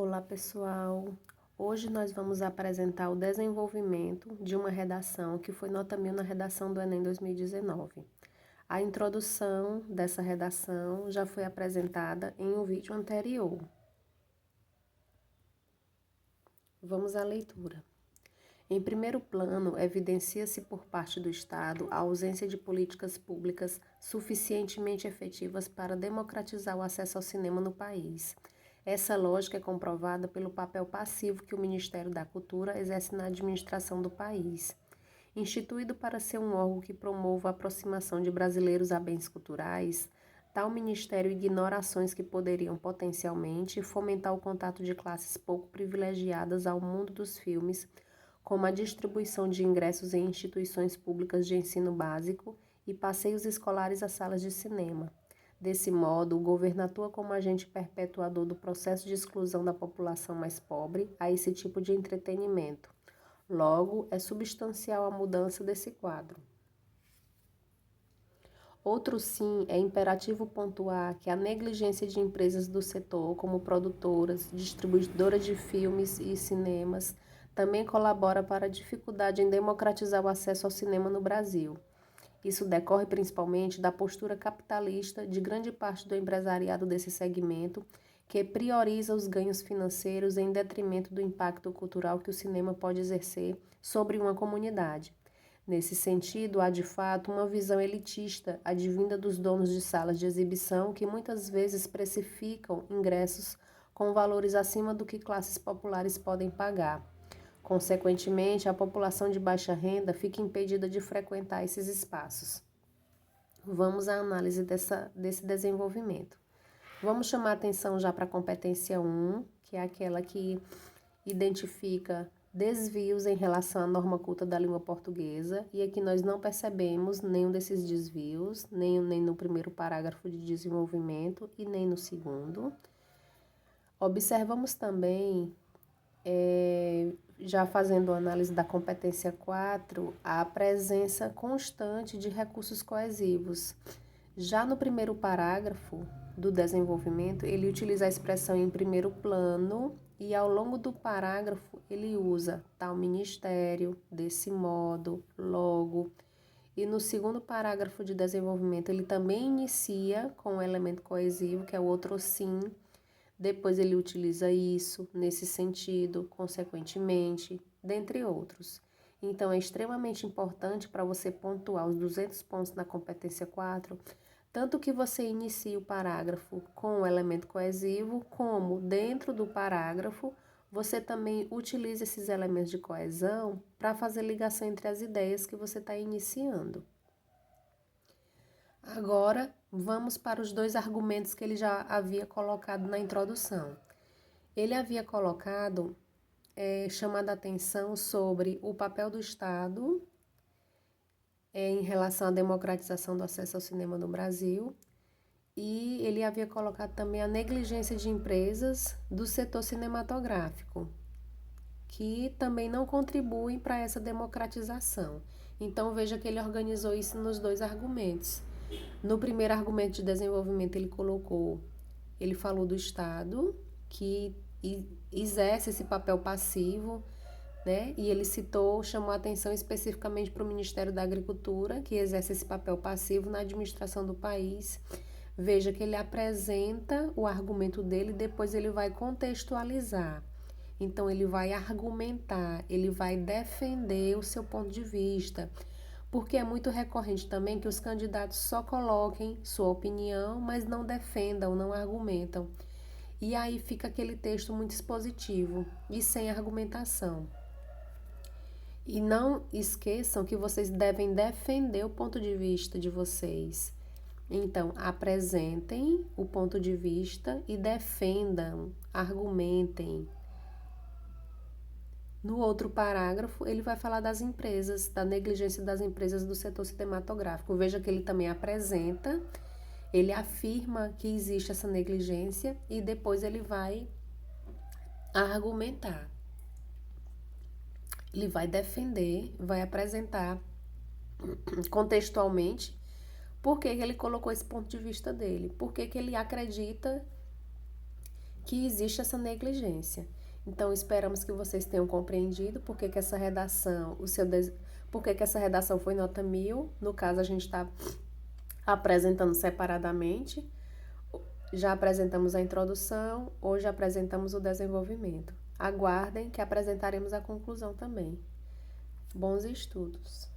Olá, pessoal! Hoje nós vamos apresentar o desenvolvimento de uma redação que foi nota 1000 na redação do Enem 2019. A introdução dessa redação já foi apresentada em um vídeo anterior. Vamos à leitura. Em primeiro plano, evidencia-se por parte do Estado a ausência de políticas públicas suficientemente efetivas para democratizar o acesso ao cinema no país. Essa lógica é comprovada pelo papel passivo que o Ministério da Cultura exerce na administração do país. Instituído para ser um órgão que promova a aproximação de brasileiros a bens culturais, tal ministério ignora ações que poderiam potencialmente fomentar o contato de classes pouco privilegiadas ao mundo dos filmes, como a distribuição de ingressos em instituições públicas de ensino básico e passeios escolares às salas de cinema. Desse modo, o governo atua como agente perpetuador do processo de exclusão da população mais pobre a esse tipo de entretenimento. Logo, é substancial a mudança desse quadro. Outro sim, é imperativo pontuar que a negligência de empresas do setor, como produtoras, distribuidoras de filmes e cinemas, também colabora para a dificuldade em democratizar o acesso ao cinema no Brasil. Isso decorre principalmente da postura capitalista de grande parte do empresariado desse segmento, que prioriza os ganhos financeiros em detrimento do impacto cultural que o cinema pode exercer sobre uma comunidade. Nesse sentido, há de fato uma visão elitista advinda dos donos de salas de exibição que muitas vezes precificam ingressos com valores acima do que classes populares podem pagar. Consequentemente, a população de baixa renda fica impedida de frequentar esses espaços. Vamos à análise desse desenvolvimento. Vamos chamar atenção já para a competência 1, que é aquela que identifica desvios em relação à norma culta da língua portuguesa, e aqui nós não percebemos nenhum desses desvios, nem no primeiro parágrafo de desenvolvimento e nem no segundo. Observamos também já fazendo análise da competência 4, a presença constante de recursos coesivos. Já no primeiro parágrafo do desenvolvimento, ele utiliza a expressão em primeiro plano e ao longo do parágrafo ele usa tal ministério, desse modo, logo. E no segundo parágrafo de desenvolvimento, ele também inicia com o elemento coesivo, que é o outro sim. Depois ele utiliza isso nesse sentido, consequentemente, dentre outros. Então, é extremamente importante para você pontuar os 200 pontos na competência 4, tanto que você inicie o parágrafo com o elemento coesivo, como dentro do parágrafo, você também utiliza esses elementos de coesão para fazer ligação entre as ideias que você está iniciando. Agora, vamos para os dois argumentos que ele já havia colocado na introdução. Ele havia colocado, chamado a atenção sobre o papel do Estado em relação à democratização do acesso ao cinema no Brasil, e ele havia colocado também a negligência de empresas do setor cinematográfico, que também não contribuem para essa democratização. Então, veja que ele organizou isso nos dois argumentos. No primeiro argumento de desenvolvimento, ele falou do Estado, que exerce esse papel passivo, né? E ele chamou a atenção especificamente para o Ministério da Agricultura, que exerce esse papel passivo na administração do país. Veja que ele apresenta o argumento dele e depois ele vai contextualizar. Então, ele vai argumentar, ele vai defender o seu ponto de vista, porque é muito recorrente também que os candidatos só coloquem sua opinião, mas não defendam, não argumentam. E aí fica aquele texto muito expositivo e sem argumentação. E não esqueçam que vocês devem defender o ponto de vista de vocês. Então, apresentem o ponto de vista e defendam, argumentem. No outro parágrafo, ele vai falar das empresas, da negligência das empresas do setor cinematográfico. Veja que ele também apresenta, ele afirma que existe essa negligência e depois ele vai argumentar. Ele vai defender, vai apresentar contextualmente por que ele colocou esse ponto de vista dele, por que ele acredita que existe essa negligência. Então, esperamos que vocês tenham compreendido por que que essa redação, por que que essa redação foi nota 1000. No caso, a gente está apresentando separadamente. Já apresentamos a introdução, hoje apresentamos o desenvolvimento. Aguardem que apresentaremos a conclusão também. Bons estudos!